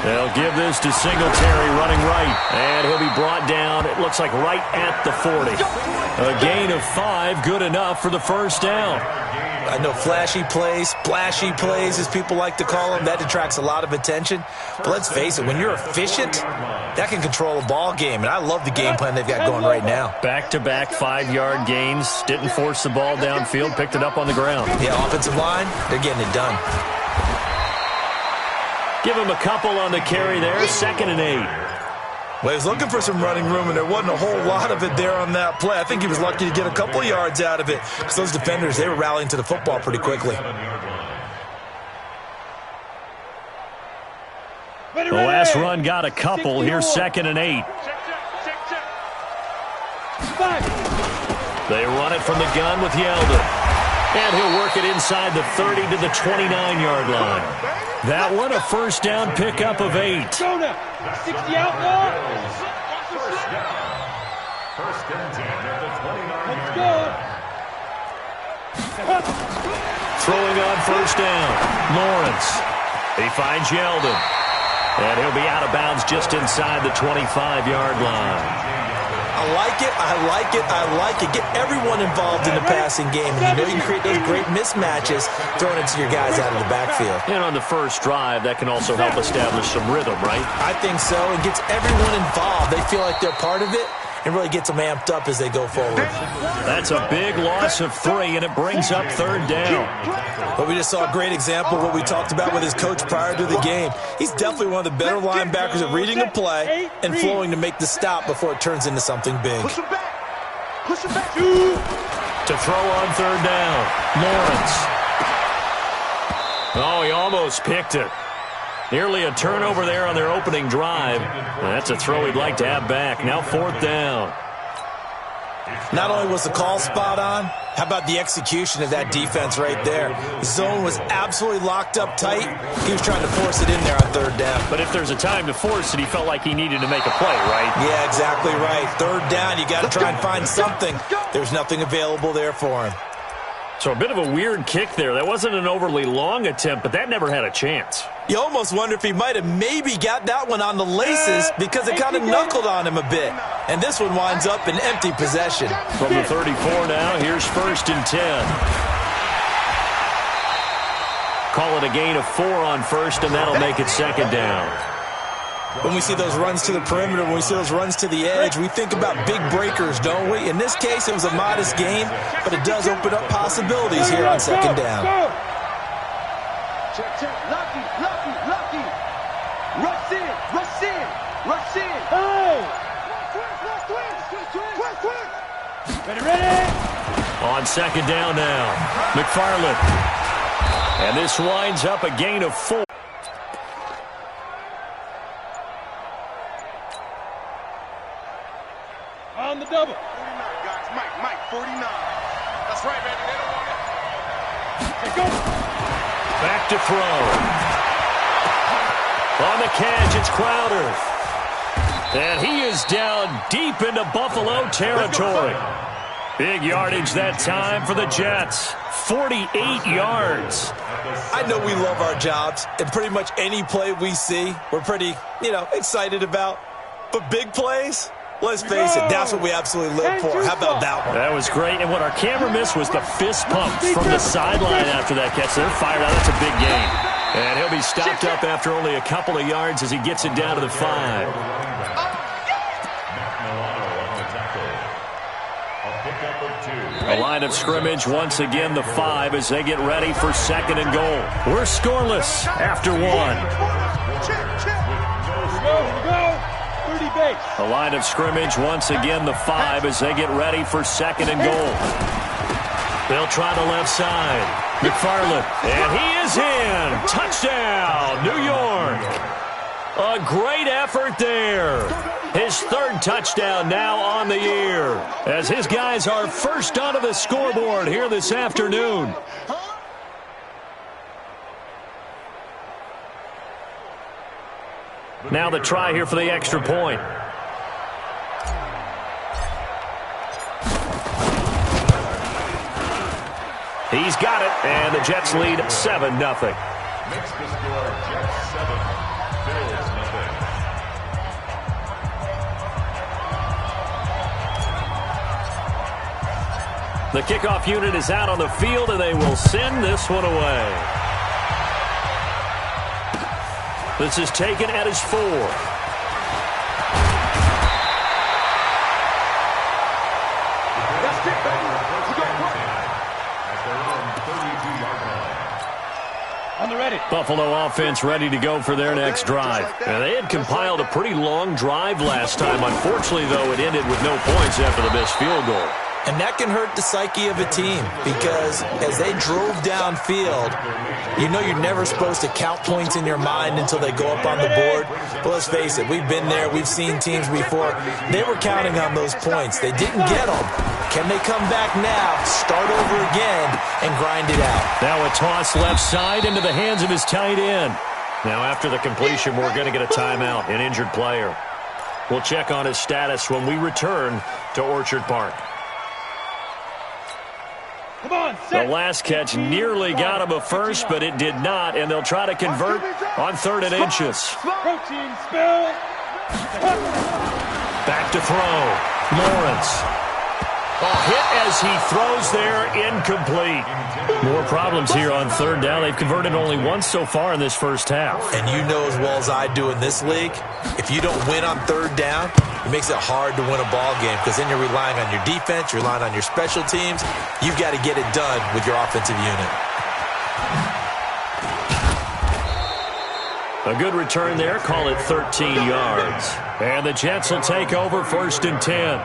They'll give this to Singletary running right. And he'll be brought down, it looks like right at the 40. A gain of 5, good enough for the first down. I know flashy plays, splashy plays, as people like to call them, that attracts a lot of attention. But let's face it, when you're efficient, that can control a ball game. And I love the game plan they've got going right now. Back-to-back 5-yard gains. Didn't force the ball downfield, picked it up on the ground. Yeah, offensive line, they're getting it done. Give him a couple on the carry there, 2nd and 8. Well, he was looking for some running room, and there wasn't a whole lot of it there on that play. I think he was lucky to get a couple of yards out of it because those defenders, they were rallying to the football pretty quickly. The last run got a couple. Here's 2nd and 8. They run it from the gun with Yeldon. And he'll work it inside the 30 to the 29-yard line. That one a first down pickup of 8. 60 out ball. First and 10 at the 29-yard line. Throwing on first down. Lawrence. He finds Yeldon. And he'll be out of bounds just inside the 25-yard line. I like it, I like it, I like it. Get everyone involved in the passing game. And you know you can create those great mismatches throwing it to your guys out of the backfield. And on the first drive, that can also help establish some rhythm, right? I think so. It gets everyone involved. They feel like they're part of it and really gets them amped up as they go forward. That's a big loss of 3, and it brings up 3rd down. But we just saw a great example of what we talked about with his coach prior to the game. He's definitely one of the better linebackers at reading a play and flowing to make the stop before it turns into something big. Push him back. Push him back. To throw on 3rd down, Lawrence. Oh, he almost picked it. Nearly a turnover there on their opening drive. That's a throw he'd like to have back. Now 4th down. Not only was the call spot on, how about the execution of that defense right there? The zone was absolutely locked up tight. He was trying to force it in there on 3rd down. But if there's a time to force it, he felt like he needed to make a play, right? Yeah, exactly right. 3rd down, you got to try and find something. There's nothing available there for him. So a bit of a weird kick there. That wasn't an overly long attempt, but that never had a chance. You almost wonder if he might have maybe got that one on the laces because it kind of knuckled on him a bit. And this one winds up in empty possession. From the 34 now, here's 1st and 10. Call it a gain of 4 on 1st, and that'll make it 2nd down. When we see those runs to the perimeter, when we see those runs to the edge, we think about big breakers, don't we? In this case, it was a modest game, but it does open up possibilities here on 2nd down. Check, check. Lucky, lucky, lucky. Rush in, rush in, rush in. Oh! Quick. Ready. On 2nd down now, McFarland. And this winds up a gain of 4. On the double. 49, guys. Mike, 49. That's right, baby. They don't want it. Hey, go. Back to throw. On the catch, it's Crowder. And he is down deep into Buffalo territory. Big yardage that time for the Jets. 48 yards. I know we love our jobs, and pretty much any play we see, we're pretty, excited about. But big plays? Let's face it, that's what we absolutely live for. How about that one? That was great, and what our camera missed was the fist pump from the sideline after that catch. They're fired out. That's a big gain. And he'll be stopped up after only a couple of yards as he gets it down to the 5. A line of scrimmage once again, the 5, as they get ready for 2nd and goal. We're scoreless after 1. A line of scrimmage once again, the 5, as they get ready for 2nd and goal. They'll try the left side. McFarland, and he is in. Touchdown, New York. A great effort there. His 3rd touchdown now on the year, as his guys are first onto the scoreboard here this afternoon. Now the try here for the extra point. He's got it, and the Jets lead 7-0. Makes the score Jets 7. The kickoff unit is out on the field, and they will send this one away. This is taken at his 4. That's it, baby. We go On the ready. Buffalo offense ready to go for their next drive. And they had compiled a pretty long drive last time. Unfortunately, though, it ended with no points after the missed field goal. And that can hurt the psyche of a team because as they drove downfield, you know you're never supposed to count points in your mind until they go up on the board. But let's face it, we've been there. We've seen teams before. They were counting on those points. They didn't get them. Can they come back now, start over again, and grind it out? Now a toss left side into the hands of his tight end. Now after the completion, we're going to get a timeout, an injured player. We'll check on his status when we return to Orchard Park. Come on, The last catch nearly got him a first, but it did not, and they'll try to convert on 3rd and inches. Protein spill. Back to throw. Lawrence. A hit as he throws there, incomplete. More problems here on 3rd down. They've converted only once so far in this first half. And you know as well as I do in this league, if you don't win on 3rd down, it makes it hard to win a ball game because then you're relying on your defense, you're relying on your special teams. You've got to get it done with your offensive unit. A good return there. Call it 13 yards. And the Jets will take over 1st and 10.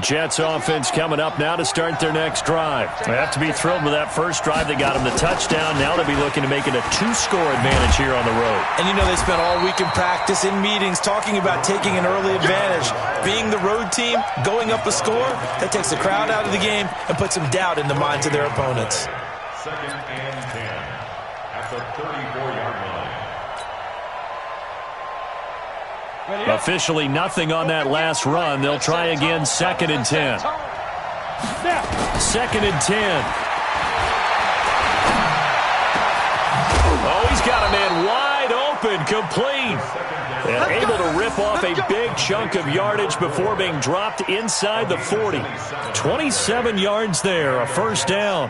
Jets offense coming up now to start their next drive. They have to be thrilled with that first drive that got them the touchdown. Now they'll be looking to make it a 2-score advantage here on the road. And you know they spent all week in practice, in meetings, talking about taking an early advantage. Being the road team, going up a score, that takes the crowd out of the game and puts some doubt in the minds of their opponents. 2nd and 10 at the 34-yard line. Officially nothing on that last run. They'll try again 2nd and 10. 2nd and 10. Oh, he's got a man wide open, complete. And able to rip off a big chunk of yardage before being dropped inside the 40. 27 yards there, a 1st down.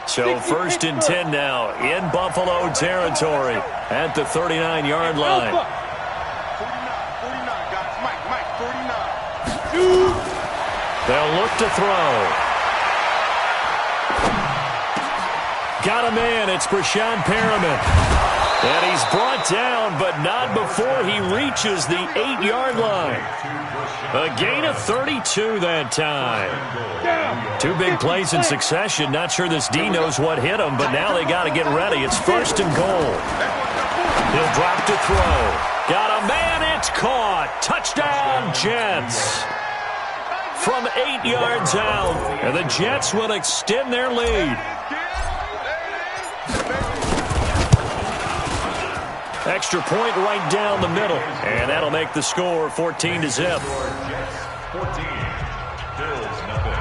So 1st and 10 now in Buffalo territory at the 39-yard line. 49, guys. Mike, 49. They'll look to throw. Got a man. It's Brashad Perriman. And he's brought down, but not before he reaches the 8-yard line. A gain of 32 that time. 2 big plays in succession. Not sure this D knows what hit him, but now they got to get ready. It's 1st and goal. He'll drop to throw. Got a man. It's caught. Touchdown, Jets. From 8 yards out. And the Jets will extend their lead. Extra point right down the middle. And that'll make the score 14-0. 14, Bills nothing.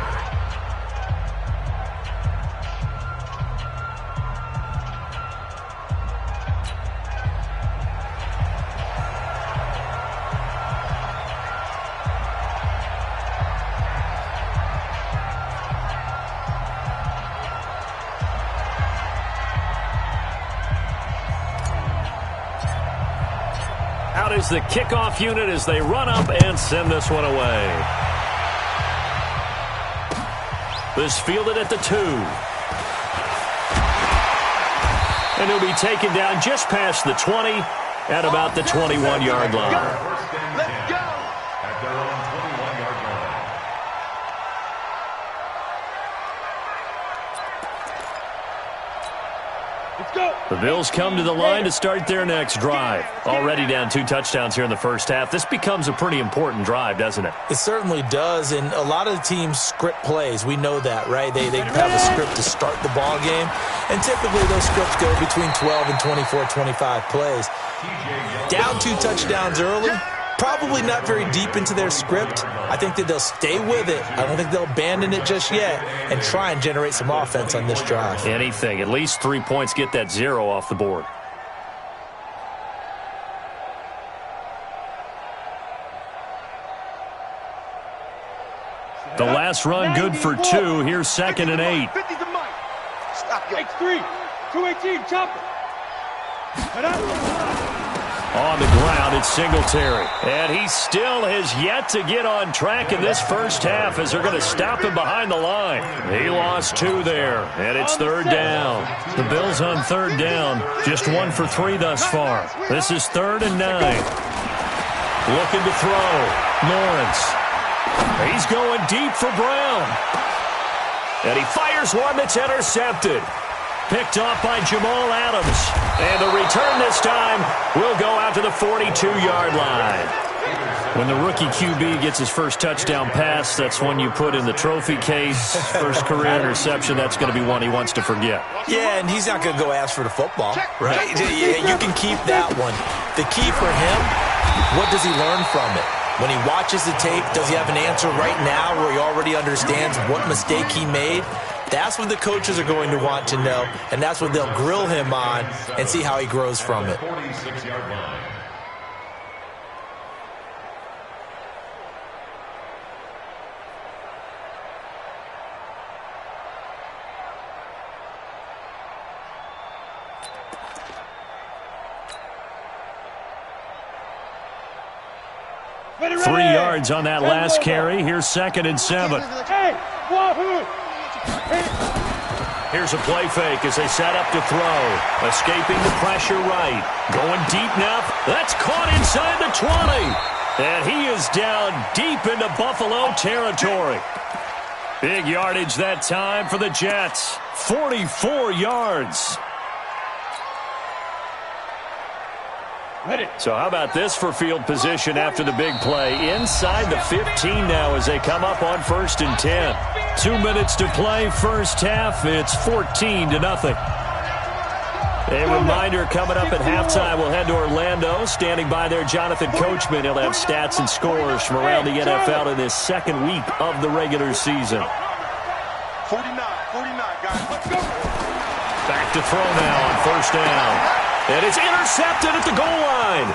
Out is the kickoff unit as they run up and send this one away. This fielded at the 2. And he'll be taken down just past the 20 at about the 21-yard line. Let's go. At their own 21-yard line. The Bills come to the line to start their next drive. Already down 2 touchdowns here in the first half. This becomes a pretty important drive, doesn't it? It certainly does, and a lot of the teams script plays. We know that, right? They have a script to start the ball game, and typically those scripts go between 12 and 24, 25 plays. Down 2 touchdowns early, probably not very deep into their script. I think that they'll stay with it. I don't think they'll abandon it just yet and try and generate some offense on this drive. Anything. At least 3 points. Get that 0 off the board. The last run good for 2. Here's 2nd and 8. X3, 218, chopper. On the ground, it's Singletary. And he still has yet to get on track in this first half as they're going to stop him behind the line. He lost 2 there, and it's 3rd down. The Bills on 3rd down, just 1 for 3 thus far. This is 3rd and 9. Looking to throw. Lawrence. He's going deep for Brown. And he fires one that's intercepted. Picked off by Jamal Adams. And the return this time will go out to the 42-yard line. When the rookie QB gets his first touchdown pass, that's one you put in the trophy case. First career interception, that's going to be one he wants to forget. Yeah, and he's not going to go ask for the football, right? Yeah, you can keep that one. The key for him, what does he learn from it? When he watches the tape, does he have an answer right now where he already understands what mistake he made? That's what the coaches are going to want to know, and that's what they'll grill him on and see how he grows from it. 46-yard line. Ready. 3 yards on that last carry. Here's 2nd and 7. Here's a play fake as they set up to throw. Escaping the pressure right. Going deep now. That's caught inside the 20. And he is down deep into Buffalo territory. Big yardage that time for the Jets. 44 yards. So how about this for field position after the big play? Inside the 15 now as they come up on 1st and 10. 2 minutes to play first half. It's 14-0. A reminder coming up at halftime. We'll head to Orlando. Standing by there, Jonathan Coachman. He'll have stats and scores from around the NFL in this 2nd week of the regular season. 49, guys. Let's go. Back to throw now on 1st down. And it's intercepted at the goal line.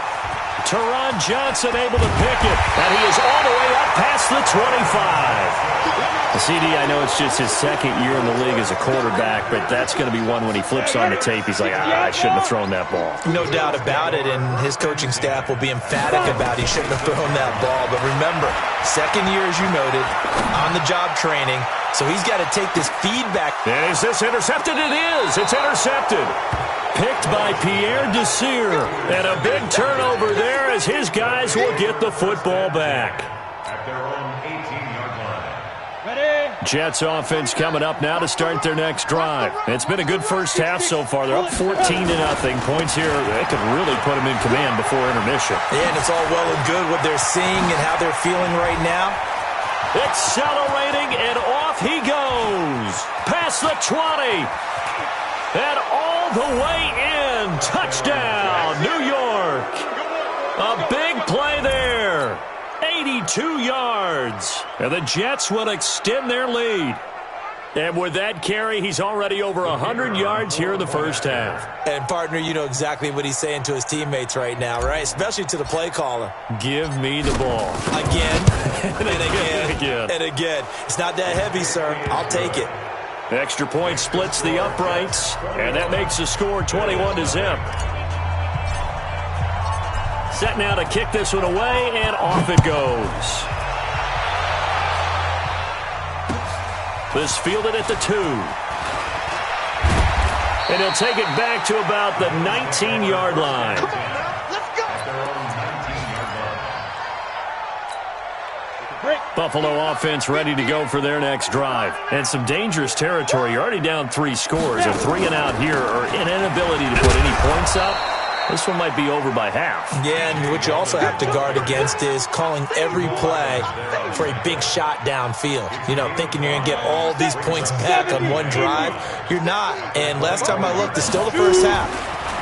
Teron Johnson able to pick it. And he is all the way up past the 25. CD, I know it's just his 2nd year in the league as a quarterback, but that's going to be one when he flips on the tape. He's like, I shouldn't have thrown that ball. No doubt about it, and his coaching staff will be emphatic about he shouldn't have thrown that ball. But remember, 2nd year, as you noted, on-the-job training, so he's got to take this feedback. And is this intercepted? It is. It's intercepted. Picked by Pierre Desir. And a big turnover there as his guys will get the football back. At their own 18-yard line. Jets offense coming up now to start their next drive. It's been a good first half so far. They're up 14-0. Points here, they could really put them in command before intermission. Yeah, and it's all well and good what they're seeing and how they're feeling right now. Accelerating, and off he goes. Past the 20. And all the way in. Touchdown, New York. A big play there. 82 yards. And the Jets will extend their lead. And with that carry, he's already over 100 yards here in the first half. And, partner, you know exactly what he's saying to his teammates right now, right? Especially to the play caller. Give me the ball. Again, and again, and again. It's not that heavy, sir. I'll take it. Extra point splits the uprights, and that makes the score 21-0. Set now to kick this one away, and off it goes. This fielded at the 2. And he'll take it back to about the 19-yard line. Come on now, let's go. At their own 19-yard line. Break. Buffalo offense ready to go for their next drive. And some dangerous territory. You're already down 3 scores. A 3 and out here, or an inability to put any points up. This one might be over by half. Yeah, and what you also have to guard against is calling every play for a big shot downfield. You know, thinking you're going to get all these points back on one drive. You're not. And last time I looked, it's still the first half.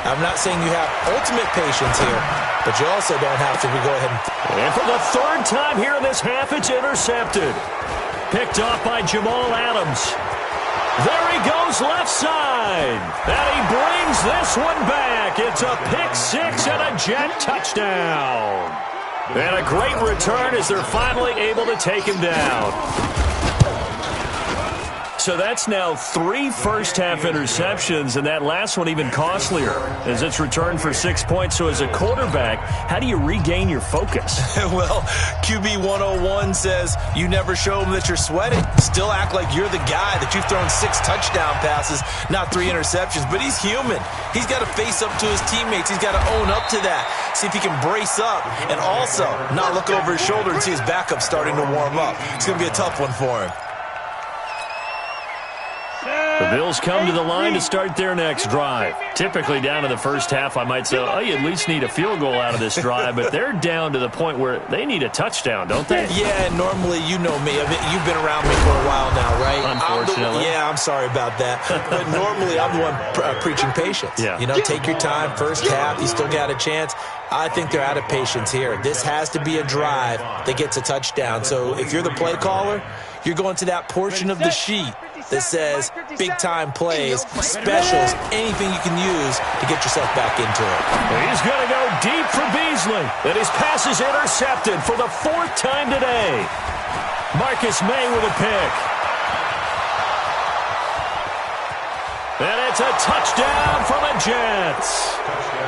I'm not saying you have ultimate patience here, but you also don't have to go ahead And for the 3rd time here in this half, it's intercepted. Picked off by Jamal Adams. There he goes left side. And he brings this one back. It's a pick 6 and a Jet touchdown. And a great return as they're finally able to take him down. So that's now 3 first-half interceptions, and that last one even costlier as it's returned for 6 points. So as a quarterback, how do you regain your focus? Well, QB 101 says you never show them that you're sweating. Still act like you're the guy that you've thrown 6 touchdown passes, not 3 interceptions. But he's human. He's got to face up to his teammates. He's got to own up to that. See if he can brace up and also not look over his shoulder and see his backup starting to warm up. It's going to be a tough one for him. The Bills come to the line to start their next drive. Typically down to the first half, I might say, oh, you at least need a field goal out of this drive, but they're down to the point where they need a touchdown, don't they? Yeah, normally, you know me. You've been around me for a while now, right? Unfortunately. I'm sorry about that. But normally, I'm the one preaching patience. Yeah. You know, take your time. First half, you still got a chance. I think they're out of patience here. This has to be a drive that gets a touchdown. So if you're the play caller, you're going to that portion of the sheet that says big-time plays, specials, anything you can use to get yourself back into it. He's going to go deep for Beasley. And his pass is intercepted for the 4th time today. Marcus May with a pick. And it's a touchdown from the Jets.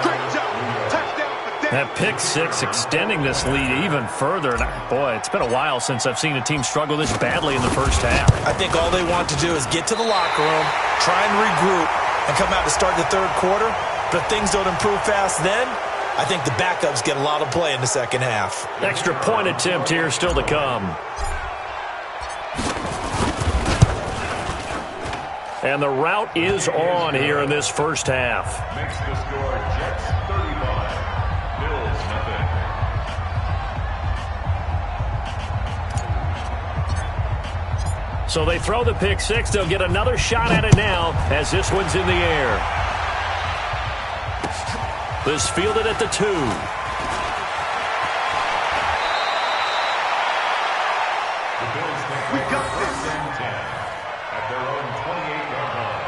Great job. Touchdown for Denver. That pick 6 extending this lead even further. And boy, it's been a while since I've seen a team struggle this badly in the first half. I think all they want to do is get to the locker room, try and regroup, and come out to start the 3rd quarter. But if things don't improve fast then, I think the backups get a lot of play in the second half. Extra point attempt here still to come. And the route is on here in this first half. Makes the score Jets 35, Bills nothing. So they throw the pick 6. They'll get another shot at it now as this one's in the air. This fielded at the 2. We got this. 10 at their own 28-yard line.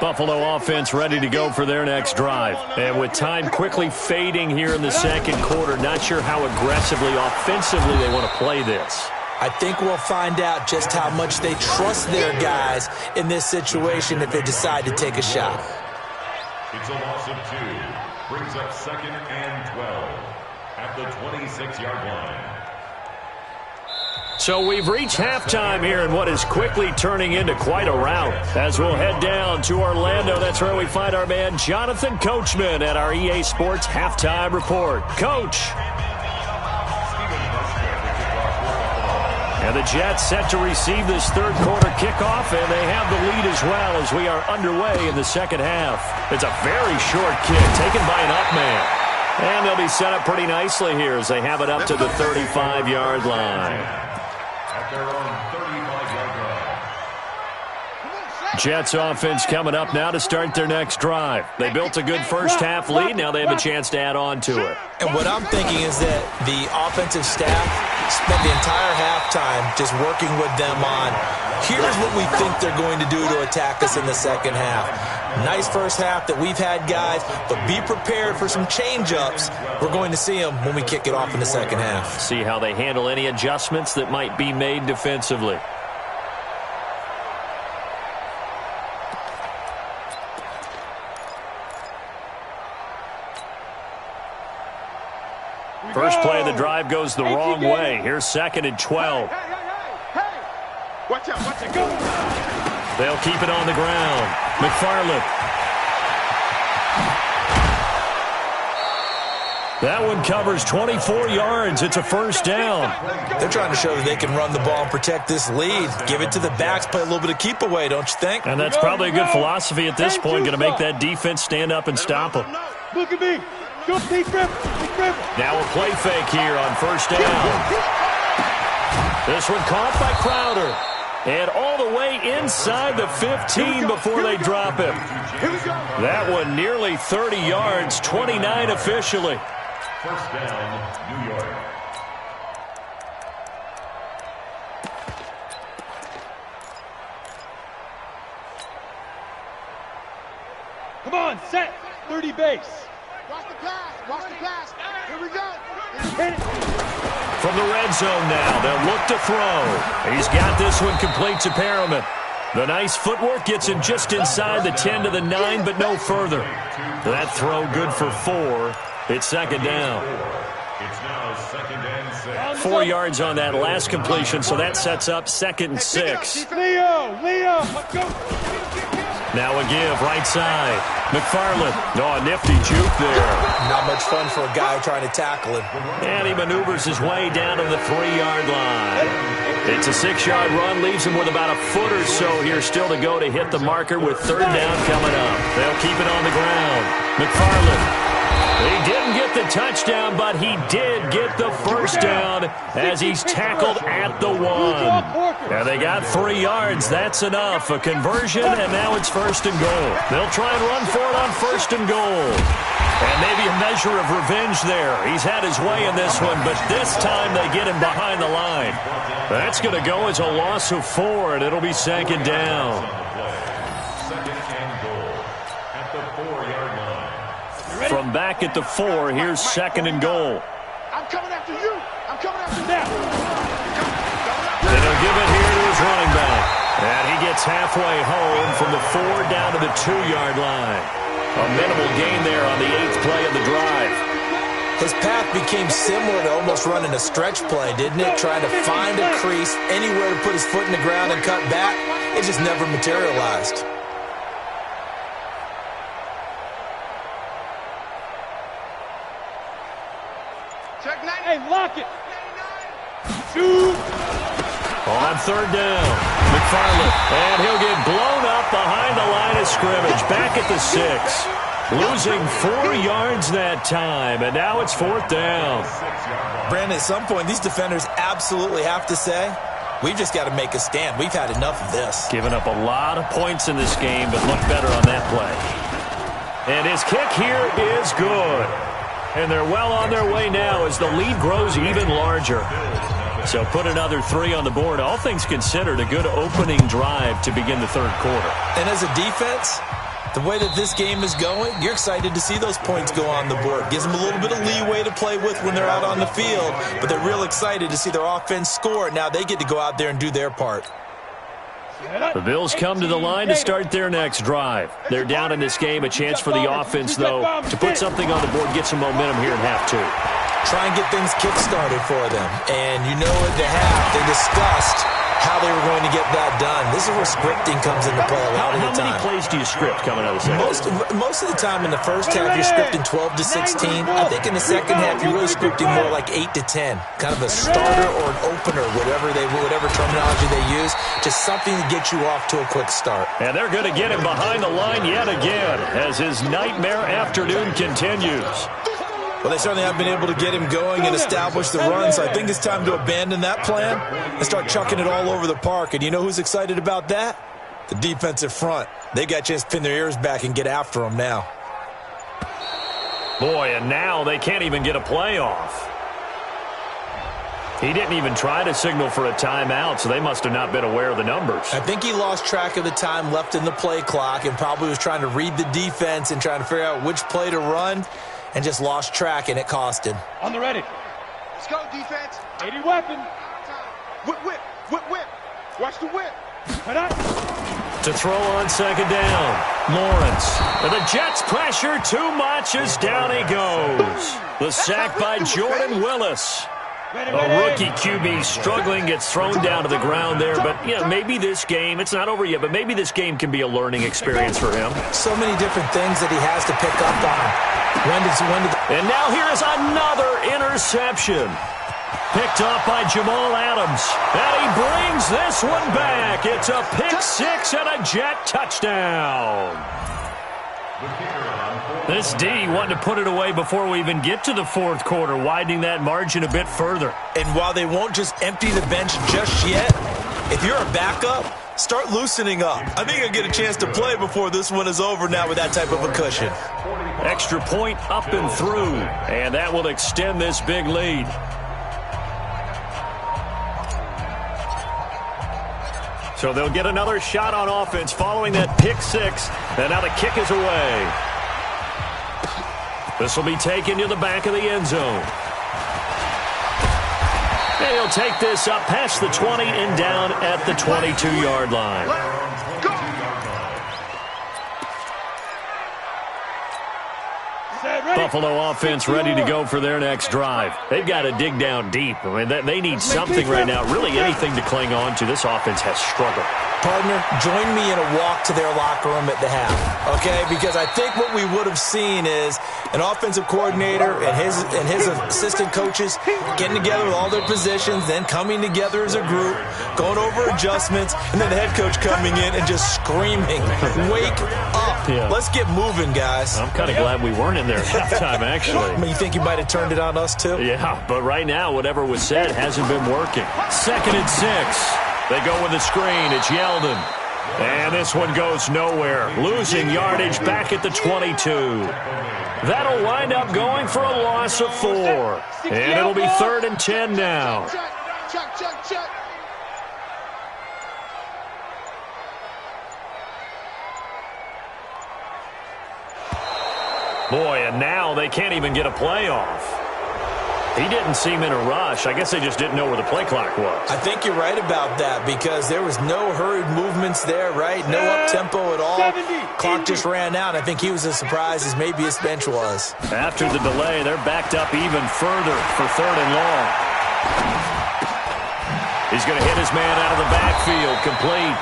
Buffalo offense ready to go for their next drive. And with time quickly fading here in the second quarter, not sure how aggressively, offensively they want to play this. I think we'll find out just how much they trust their guys in this situation if they decide to take a shot. It's a loss of 2. Brings up 2nd and 12 at the 26-yard line. So we've reached halftime here in what is quickly turning into quite a rout. As we'll head down to Orlando, that's where we find our man Jonathan Coachman at our EA Sports Halftime Report. Coach. And the Jets set to receive this 3rd quarter kickoff, and they have the lead as well as we are underway in the second half. It's a very short kick taken by an up man. And they'll be set up pretty nicely here as they have it up to the 35-yard line. At their own 35-yard line. Jets offense coming up now to start their next drive. They built a good first half lead. Now they have a chance to add on to it. And what I'm thinking is that the offensive staff spent the entire halftime just working with them on, here's what we think they're going to do to attack us in the second half. Nice first half that we've had, guys, but be prepared for some change-ups. We're going to see them when we kick it off in the second half. See how they handle any adjustments that might be made defensively. First play of the drive goes the wrong way. Here's 2nd and 12. Hey. Watch out, go. They'll keep it on the ground. McFarland. That one covers 24 yards. It's a first down. They're trying to show that they can run the ball and protect this lead. Give it to the backs, play a little bit of keep away, don't you think? And that's probably a good philosophy at this point. Going to make that defense stand up and stop them. Look at me. Go, Big Rip. Now a play fake here on first down. This one caught by Crowder. And all the way inside the 15 before they drop him. That one nearly 30 yards, 29 officially. First down, New York. Come on, set. 30 base. Watch the pass. Here we go. Hit it. From the red zone now, they'll look to throw. He's got this one complete to Perriman. The nice footwork gets him just inside the 10 to the 9, but no further. That throw good for 4. It's second down. It's now second and 6. 4 yards on that last completion, so that sets up second and 6. Leo, let's go. Now a give, right side. McFarland. Oh, a nifty juke there. Not much fun for a guy trying to tackle him. And he maneuvers his way down to the 3-yard line. It's a 6-yard run, leaves him with about a foot or so here still to go to hit the marker with third down coming up. They'll keep it on the ground. McFarland. He didn't get the touchdown, but he did get the first down as he's tackled at the 1. And they got 3 yards. That's enough. A conversion, and now it's first and goal. They'll try and run for it on first and goal. And maybe a measure of revenge there. He's had his way in this one, but this time they get him behind the line. That's going to go as a loss of 4, and it'll be second down. Second and goal at the 4-yard line. From back at the 4, here's second and goal. I'm coming after you. I'm coming after them. And they'll give it here to his running back. And he gets halfway home from the 4 down to the 2-yard line. A minimal gain there on the 8th play of the drive. His path became similar to almost running a stretch play, didn't it? Trying to find a crease, anywhere to put his foot in the ground and cut back. It just never materialized. Check 90. Hey, lock it. Shoot. On third down, McFarland. And he'll get blown up behind the line of scrimmage. Back at the 6. Losing 4 yards that time, and now it's fourth down. Brandon, at some point, these defenders absolutely have to say, we've just got to make a stand. We've had enough of this. Giving up a lot of points in this game, but look better on that play. And his kick here is good. And they're well on their way now as the lead grows even larger. So put another 3 on the board. All things considered, a good opening drive to begin the third quarter. And as a defense, the way that this game is going, you're excited to see those points go on the board. Gives them a little bit of leeway to play with when they're out on the field, but they're real excited to see their offense score. Now they get to go out there and do their part. The Bills come to the line to start their next drive. They're down in this game. A chance for the offense, though, to put something on the board, get some momentum here in half 2. Try and get things kick-started for them. And you know at the half, they discussed how they were going to get that done. This is where scripting comes into play a lot of the time. How many plays do you script coming out of the second? Most of the time in the first half, you're scripting 12 to 16. I think in the second half, you're really scripting more like 8 to 10. Kind of a starter or an opener, whatever terminology they use. Just something to get you off to a quick start. And they're going to get him behind the line yet again as his nightmare afternoon continues. Well, they certainly have been able to get him going and establish the run, so I think it's time to abandon that plan and start chucking it all over the park. And you know who's excited about that? The defensive front. They got a chance to pin their ears back and get after him now. Boy, and now they can't even get a play off. He didn't even try to signal for a timeout, so they must have not been aware of the numbers. I think he lost track of the time left in the play clock and probably was trying to read the defense and trying to figure out which play to run, and just lost track, and it cost him. On the ready. Let's go, defense. 80 weapon. Whip, whip, whip, whip. Watch the whip. Head up. To throw on second down, Lawrence. And the Jets pressure too much as down he goes. The sack by Jordan Willis. A rookie QB struggling, gets thrown down to the ground there. But, yeah, maybe this game, it's not over yet, but maybe this game can be a learning experience for him. So many different things that he has to pick up on. And now here is another interception. Picked up by Jamal Adams. And he brings this one back. It's a pick six and a Jet touchdown. This D wanted to put it away before we even get to the fourth quarter, widening that margin a bit further. And while they won't just empty the bench just yet, if you're a backup, start loosening up. I think you'll get a chance to play before this one is over now with that type of a cushion. Extra point up and through, and that will extend this big lead. So they'll get another shot on offense following that pick six, and now the kick is away. This will be taken to the back of the end zone. And he'll take this up past the 20 and down at the 22-yard line. Buffalo offense ready to go for their next drive. They've got to dig down deep. I mean, they need something right now, really anything to cling on to. This offense has struggled. Partner, join me in a walk to their locker room at the half, okay? Because I think what we would have seen is an offensive coordinator and his assistant coaches getting together with all their positions, then coming together as a group, going over adjustments, and then the head coach coming in and just screaming, "Wake up. Yeah. Let's get moving, guys." I'm kind of glad we weren't in there at halftime, actually. You think you might have turned it on us, too? Yeah, but right now, whatever was said hasn't been working. 2nd and 6. They go with a screen. It's Yeldon. And this one goes nowhere. Losing yardage back at the 22. That'll wind up going for a loss of 4. And it'll be 3rd and 10 now. Check. Boy, and now they can't even get a play off. He didn't seem in a rush. I guess they just didn't know where the play clock was. I think you're right about that because there was no hurried movements there, right? No up-tempo at all. Clock just ran out. I think he was as surprised as maybe his bench was. After the delay, they're backed up even further for 3rd and long. He's going to hit his man out of the backfield, complete.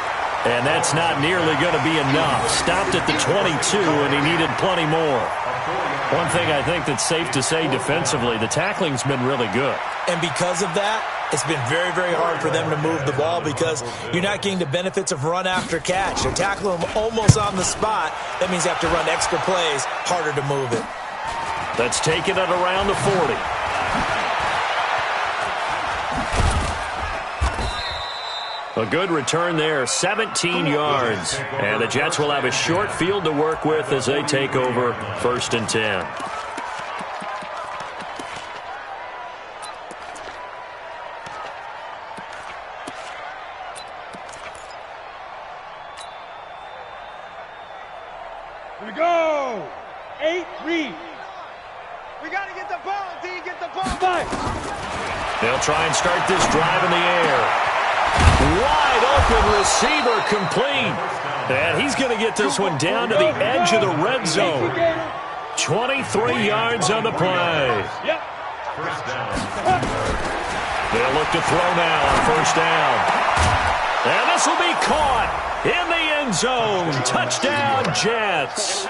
And that's not nearly going to be enough. Stopped at the 22, and he needed plenty more. One thing I think that's safe to say defensively, the tackling's been really good. And because of that, it's been very, very hard for them to move the ball because you're not getting the benefits of run after catch. They're tackling them almost on the spot. That means you have to run extra plays, harder to move it. Let's take it at around the 40. A good return there, 17 yards. And the Jets will have a short field to work with as they take over 1st and 10. Here we go. 8-3. We got to get the ball, D. Get the ball back. They'll try and start this drive in the air. Wide open receiver complete. And he's going to get this one down to the edge of the red zone. 23 yards on the play. They'll look to throw now on 1st down. And this will be caught in the end zone. Touchdown, Jets.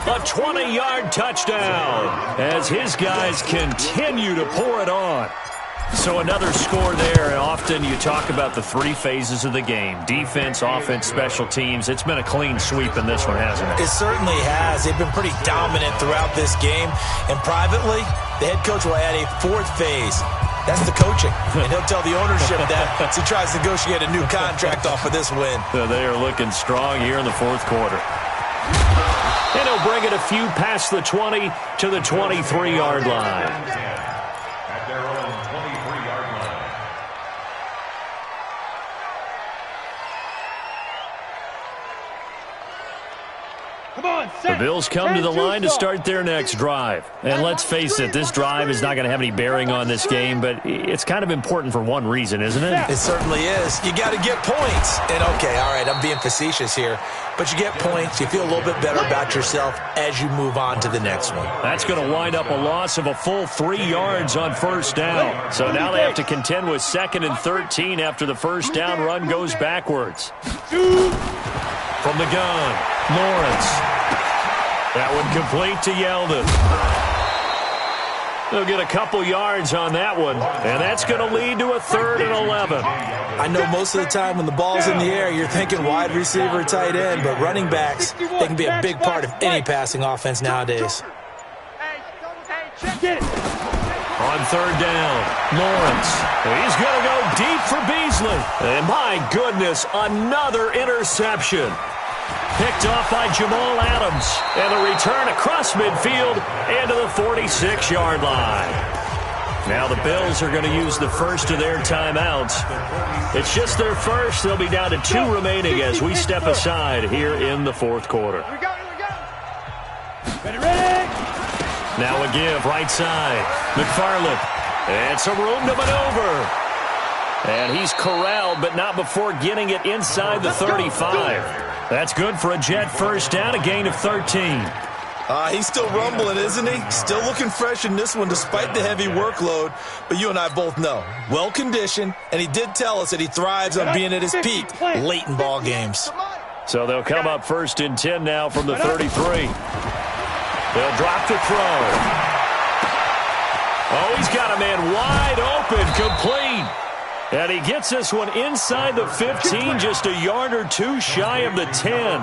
A 20-yard touchdown as his guys continue to pour it on. So another score there. Often you talk about the 3 phases of the game. Defense, offense, special teams. It's been a clean sweep in this one, hasn't it? It certainly has. They've been pretty dominant throughout this game. And privately, the head coach will add a 4th phase. That's the coaching. And he'll tell the ownership that as he tries to negotiate a new contract off of this win. So they are looking strong here in the 4th quarter. And he'll bring it a few past the 20 to the 23-yard line. Come on, The Bills come to the line to start their next drive. And let's face it, this drive is not going to have any bearing on this game, but it's kind of important for one reason, isn't it? It certainly is. You got to get points. And, okay, all right, I'm being facetious here, but you get points. You feel a little bit better about yourself as you move on to the next one. That's going to wind up a loss of a full 3 yards on first down. So now they have to contend with 2nd and 13 after the first down run goes backwards. From the gun, Lawrence. That one complete to Yeldon. They'll get a couple yards on that one, and that's going to lead to a 3rd and 11. I know most of the time when the ball's in the air, you're thinking wide receiver, tight end, but running backs, they can be a big part of any passing offense nowadays. On 3rd down, Lawrence. He's going to go deep for Beasley. And my goodness, another interception. Picked off by Jamal Adams. And the return across midfield and to the 46-yard line. Now the Bills are going to use the first of their timeouts. It's just their first. They'll be down to 2 remaining as we step aside here in the 4th quarter. Ready. Now a give, right side. McFarland. And some room to maneuver. And he's corralled, but not before getting it inside the 35. That's good for a Jet first down, a gain of 13. He's still rumbling, isn't he? Still looking fresh in this one despite the heavy workload. But you and I both know, well-conditioned, and he did tell us that he thrives on being at his peak late in ball games. So they'll come up 1st and 10 now from the 33. They'll drop to throw. Oh, he's got a man wide open, complete. And he gets this one inside the 15, just a yard or 2 shy of the 10.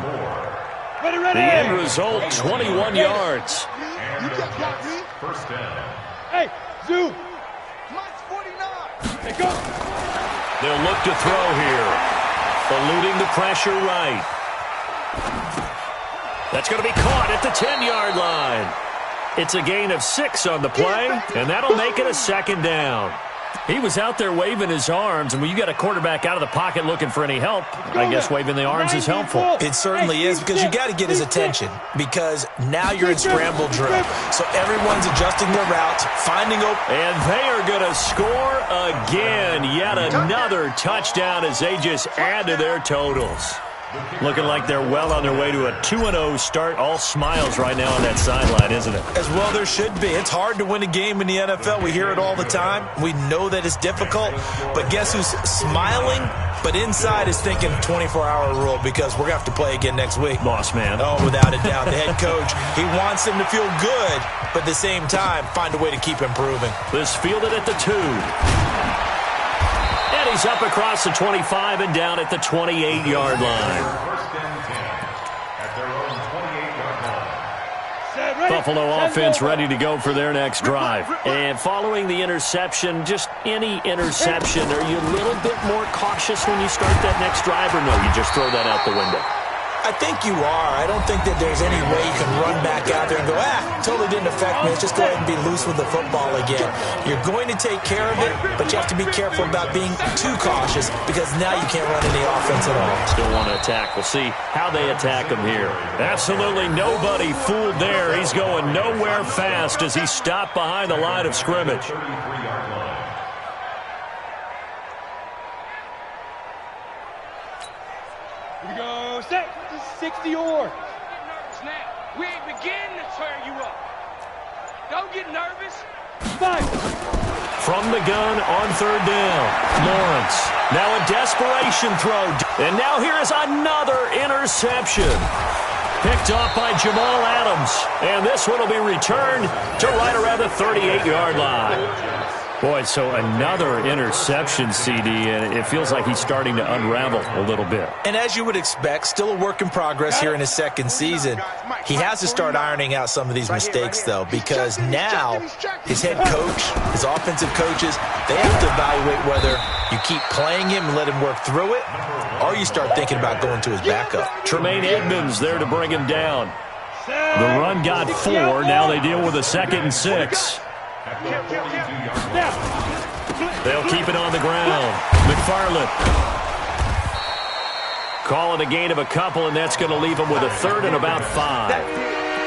The end result, 21 yards. First down. Hey, Zoo. They'll look to throw here. Eluding the pressure right. That's going to be caught at the 10-yard line. It's a gain of 6 on the play, and that'll make it a 2nd down. He was out there waving his arms, and when you got a quarterback out of the pocket looking for any help, I guess waving the arms is helpful. It certainly is, because you got to get his attention, because now you're in scramble drill. So everyone's adjusting their routes, finding open. And they are going to score again. Yet another touchdown as they just add to their totals. Looking like they're well on their way to a 2-0 start. All smiles right now on that sideline, isn't it? As well there should be. It's hard to win a game in the NFL. We hear it all the time. We know that it's difficult. But guess who's smiling, but inside is thinking 24-hour rule, because we're going to have to play again next week. Boss man. Oh, without a doubt. The head coach, he wants them to feel good, but at the same time, find a way to keep improving. This fielded at the 2. And he's up across the 25 and down at the 28-yard line. Buffalo offense ready to go for their next drive. And following the interception, just any interception, are you a little bit more cautious when you start that next drive, or no, you just throw that out the window? I think you are. I don't think that there's any way you can run back out there and go, totally didn't affect me. Let's just go ahead and be loose with the football again. You're going to take care of it, but you have to be careful about being too cautious, because now you can't run any offense at all. Still want to attack. We'll see how they attack him here. Absolutely nobody fooled there. He's going nowhere fast as he stopped behind the line of scrimmage. Here we go. Set. 60 or. Now, we ain't beginning to tear you up. Don't get nervous. 5. From the gun on 3rd down, Lawrence. Now a desperation throw. And now here is another interception. Picked off by Jamal Adams. And this one will be returned to right around the 38-yard line. Boy, so another interception, CD, and it feels like he's starting to unravel a little bit. And as you would expect, still a work in progress here in his 2nd season. He has to start ironing out some of these mistakes, though, because now his head coach, his offensive coaches, they have to evaluate whether you keep playing him and let him work through it, or you start thinking about going to his backup. Tremaine Edmonds there to bring him down. The run got 4. Now they deal with a 2nd and 6. They'll keep it on the ground. McFarland. Call it a gain of a couple, and that's going to leave them with a 3rd and about 5.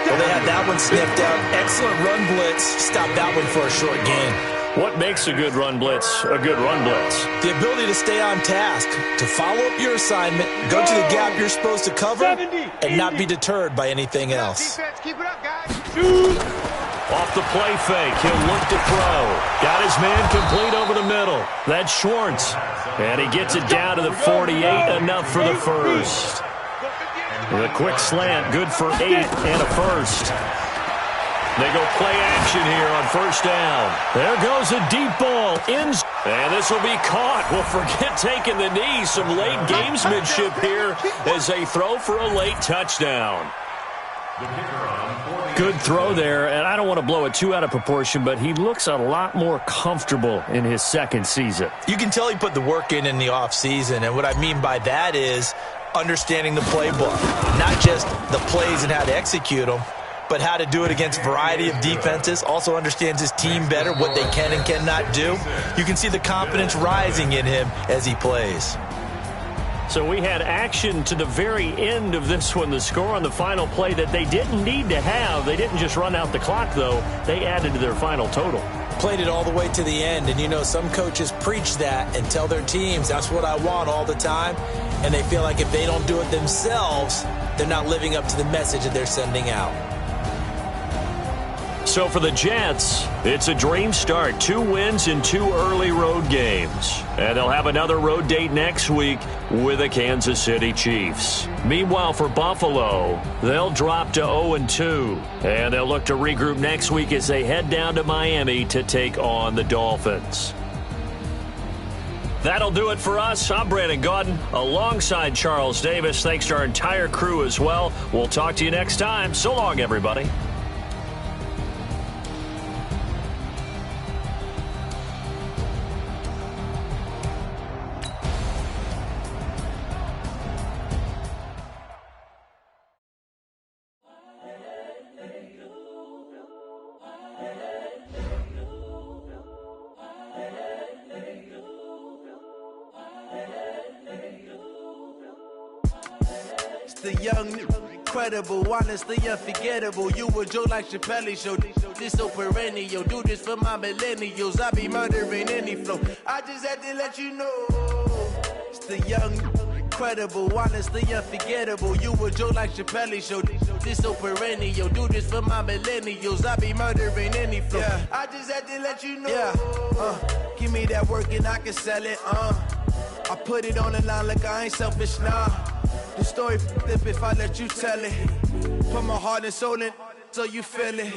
Well, they had that one sniffed out. Excellent run blitz. Stop that one for a short gain. What makes a good run blitz a good run blitz? The ability to stay on task, to follow up your assignment, go to the gap you're supposed to cover, and not be deterred by anything else. Defense, keep it up, guys. Off the play fake, he'll look to throw. Got his man complete over the middle. That's Schwartz. And he gets it down to the 48, enough for the first. The quick slant, good for 8 and a first. They go play action here on first down. There goes a deep ball. And this will be caught. Well, forget taking the knee. Some late gamesmanship here as they throw for a late touchdown. Good throw there, and I don't want to blow it too out of proportion, but he looks a lot more comfortable in his second season. You can tell he put the work in the offseason, and what I mean by that is understanding the playbook. Not just the plays and how to execute them, but how to do it against a variety of defenses. Also understands his team better, what they can and cannot do. You can see the confidence rising in him as he plays. So we had action to the very end of this one. The score on the final play that they didn't need to have. They didn't just run out the clock, though. They added to their final total. Played it all the way to the end, and you know some coaches preach that and tell their teams, that's what I want all the time, and they feel like if they don't do it themselves, they're not living up to the message that they're sending out. So for the Jets, it's a dream start. 2 wins in 2 early road games. And they'll have another road date next week with the Kansas City Chiefs. Meanwhile, for Buffalo, they'll drop to 0-2. And they'll look to regroup next week as they head down to Miami to take on the Dolphins. That'll do it for us. I'm Brandon Gaudin alongside Charles Davis. Thanks to our entire crew as well. We'll talk to you next time. So long, everybody. The young, incredible, honestly unforgettable. You a joke like Chappelle show. This so perennial. Do this for my millennials. I be murdering any flow. I just had to let you know. It's the young, incredible, honestly unforgettable. You a joke like Chappelle show. This so perennial. Do this for my millennials. I be murdering any flow. Yeah. I just had to let you know. Yeah. Give me that work and I can sell it. I put it on the line like I ain't selfish, nah. The story flip if I let you tell it. Put my heart and soul in so you feel it.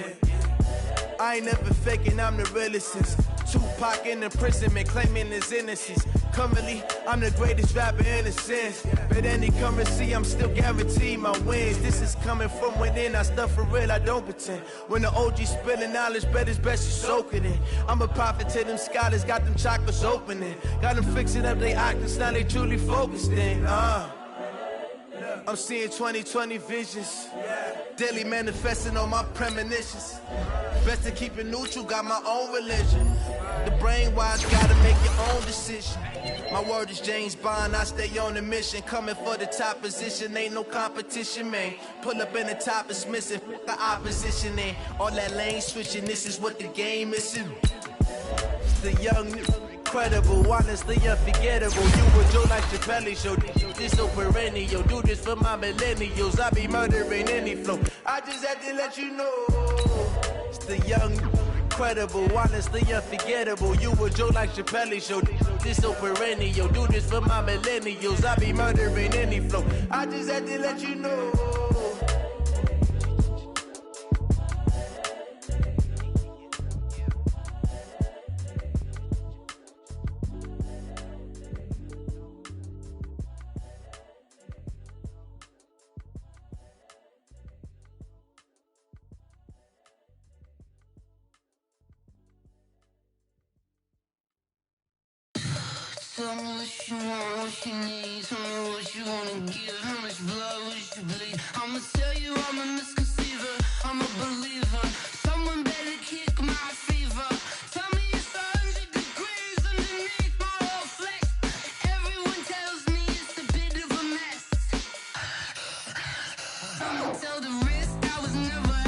I ain't never faking, I'm the realest since Tupac in imprisonment, claiming his innocence. Currently, I'm the greatest rapper in a sense. But any currency, I'm still guaranteed my wins. This is coming from within, I stuff for real, I don't pretend. When the OG spilling knowledge, bet it's best you soak it in. I'm a prophet to them scholars, got them chakras opening. Got them fixing up their octaves, now they truly focused in. I'm seeing 2020 visions. Daily manifesting on my premonitions. Best to keep it neutral, got my own religion. The brainwash, gotta make your own decision. My word is James Bond, I stay on a mission. Coming for the top position, ain't no competition, man. Pull up in the top, it's missing, the opposition ain't. All that lane switching, this is what the game is. It's the young, incredible, honestly unforgettable. You a joke like Chappelle show. This so perennial. Do this for my millennials. I be murdering any flow. I just had to let you know. It's the young, incredible, honestly unforgettable. You a joke like Chappelle show. This so perennial. Do this for my millennials. I be murdering any flow. I just had to let you know. Tell me what you want, what you need. Tell me what you wanna give. How much blood would you bleed? I'ma tell you I'm a misconceiver. I'm a believer. Someone better kick my fever. Tell me it's 100 degrees underneath my whole flesh. Everyone tells me it's a bit of a mess. I'ma tell the risk I was never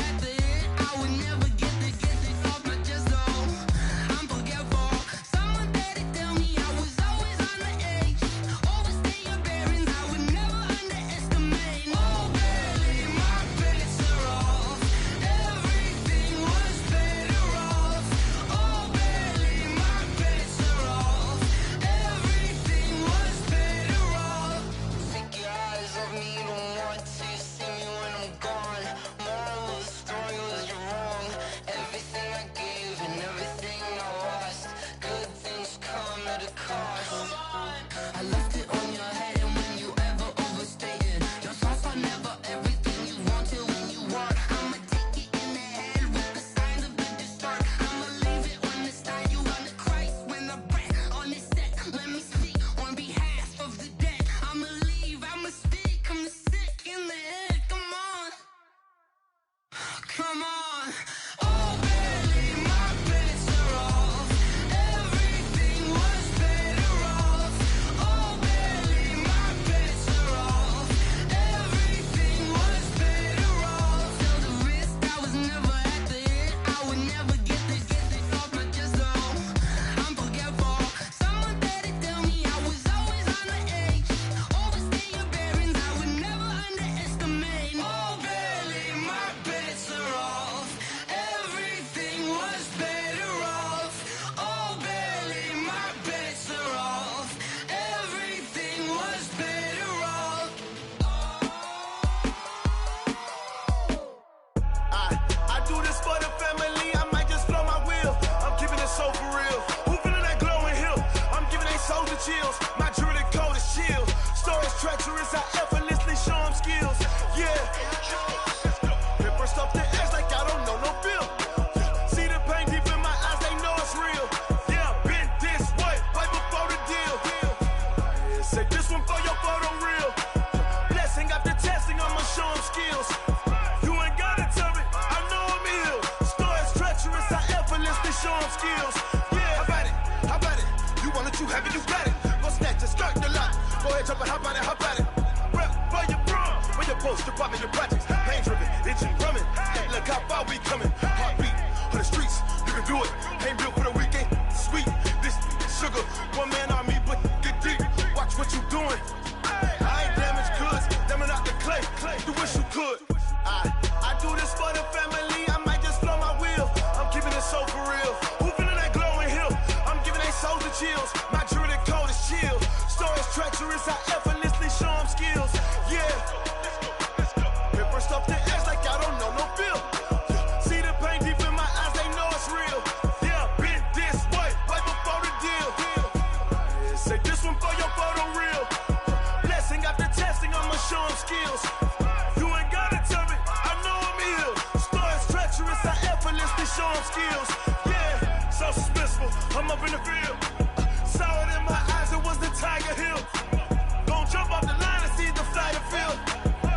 Come on. Oh, barely my bets are off. Everything was better off. Oh, barely my bets are off. Everything was better off. Till the risk, I was never at the end. I would never get this off, but just so I'm forgetful. Someone better tell me I was always on the edge. Overstay your bearings, I would never underestimate. Oh, barely my bets are off. Everything was better off. Oh, barely my bets are off. Everything was better off. I do this for the family, I might just blow my wheel. I'm keeping it so for real. Who feeling that glowing hill? I'm giving they soldier chills. My jewelry code is chill. Stories treacherous, I effortlessly show them skills. Yeah. Paper stuff the edge like I don't know no feel. See the pain deep in my eyes, they know it's real. Yeah, been this way, right before the deal. Say this one for your photo real. Blessing after testing, I'ma show them skills. You ain't gotta tell me, I know I'm ill. Stories treacherous, I effortlessly show them skills. Yeah, how about it? How about it? You want it, you have it, you got it. Go snatch it, skirt the lot. Go ahead, jump it, how about it, how about it? Rep for your brum, for your post, your pop, and your projects. Pain driven, itching, drumming. Look how far we coming. Heartbeat on the streets, you can do it. Ain't built for the weekend, sweet. This sugar, one man army, but get deep. Watch what you doing. I ain't damaged goods, damn out the clay. You wish you could. I do this for the family, I might just blow my wheel. I'm keeping it so for real. Who feeling that glowing hill? I'm giving they soldier chills. My jewelry code is chill. Stories treacherous, I effortlessly show them skills. Yeah. Paper stuff the edge like I don't know no feel. See the pain deep in my eyes, they know it's real. Yeah, been this way, right before the deal. Say this one for your photo real. Blessing after testing, I'ma show them skills. You ain't gotta tell me, I know I'm ill. Stories treacherous, I effortlessly show them skills. Yeah, so suspenseful, I'm up in the field. Saw it in my eyes, it was the Tiger Hill. Gon' jump off the line and see the flight of field.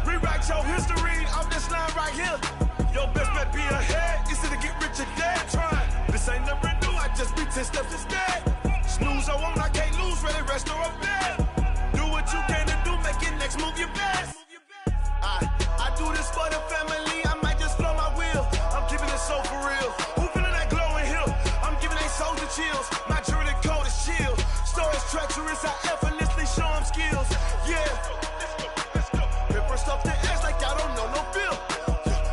Rewrite your history off this line right here. Your best bet be ahead, easy to get rich or dead. Trying, this ain't never new, I just be 10 steps instead. Snooze I won't, I can't lose, ready, rest or up bed. Do what you can to do, make your next move your best. I do this for the family, I might just blow my wheel. I'm keeping it so for real. Who feeling that glowing hill? I'm giving they soldier chills. My jewelry code is chill. Stories treacherous, I effortlessly show them skills. Yeah. Paper stuff the edge like I don't know no feel.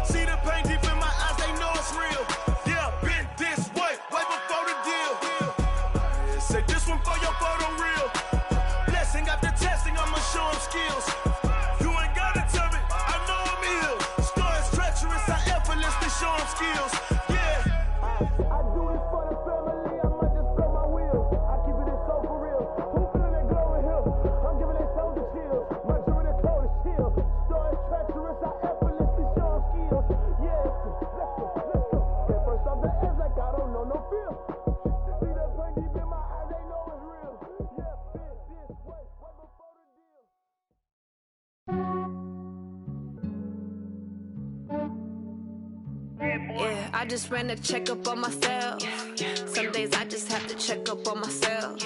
See the pain deep in my eyes, they know it's real. Yeah, been this way, right before the deal. Say this one for your photo real. Blessing after testing, I'ma show them skills. You ain't gotta tell me, I know I'm ill. Stories treacherous, I effortlessly show them skills. Yeah. I do this for the family, I might just blow my wheel. I keep it so for real. Who feeling that glowing hill? I'm giving they soldier chills. My jewelry code is chill. Stories treacherous, I effortlessly show them skills. Yeah, let's go. Get first off the edge like I don't know no feel. See that pain deep in my eyes, they know it's real. Yeah, been this way, right before the deal. Yeah, I just ran a checkup on myself. Some days I just have to check up on myself.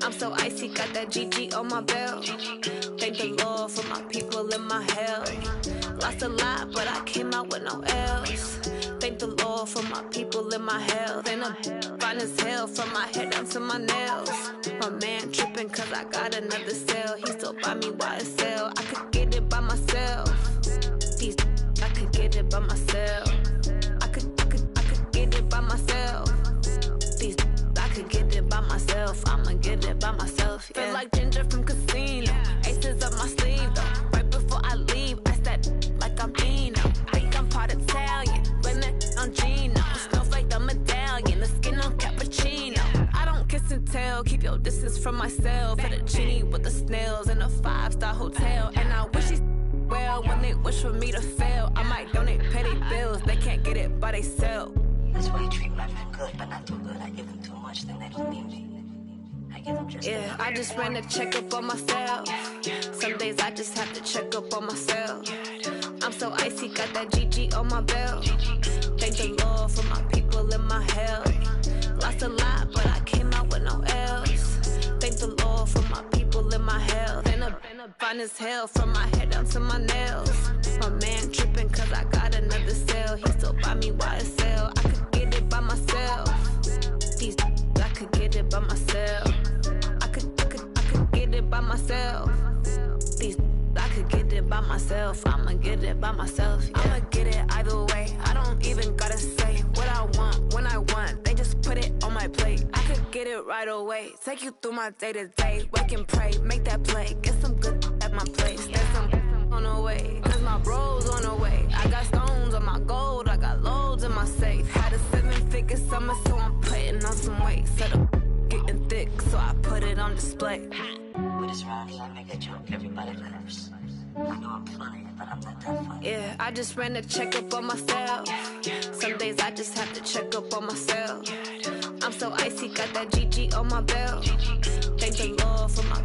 I'm so icy, got that GG on my belt. Thank the Lord for my people and my health. Lost a lot, but I came out with no else. Thank the Lord for my people and my health. And I'm fine as hell from my head down to my nails. My man tripping cause I got another cell. He still buy me YSL. I could get it by myself. These I could get it by myself. I could get it by myself. These I could get it by myself. I'ma get it by myself. Yeah. Feel like Ginger from Casino. Aces up my sleeve though. Right before I leave, I said like I'm Eno. Think I'm part Italian. Blame it on Gino. Snowflake the medallion. The skin on cappuccino. I don't kiss and tell. Keep your distance from myself. Fettuccine with the snails in a 5-star hotel. And I wish he's well when they wish for me to fail. I might donate petty bills. They can't get it by they sell. That's why you treat my men good, but not too good. I give them too much, then they don't need me. Yeah, I just ran a checkup on myself. Some days I just have to check up on myself. I'm so icy, got that GG on my belt. Thank the Lord for my people in my health. Lost a lot, but I came out with no else. Thank the Lord for my people in my health. Been a fine as hell from my head down to my nails. My man tripping cause I got another cell. He still buy me YSL. I could get it by myself. These I could get it by myself. I could get it by myself. These I could get it by myself. I'ma get it by myself. Yeah. I'ma get it either way. I don't even gotta say what I want when I want. They just put it on my plate. I could get it right away. Take you through my day to day. Wake and pray, make that play. Get some good at my place. There's some on the way. Cause my bros on the way. I got stones on my gold. I got loads in my safe. Had a 7-figure summer, so I'm putting on some weight. Set up getting thick, so I put it on display. With this round here, I make a joke everybody loves. I know I'm funny, but I'm not that funny. Yeah, I just ran a checkup on myself. Some days I just have to check up on myself. I'm so icy, got that GG on my belt. Thank the Lord for my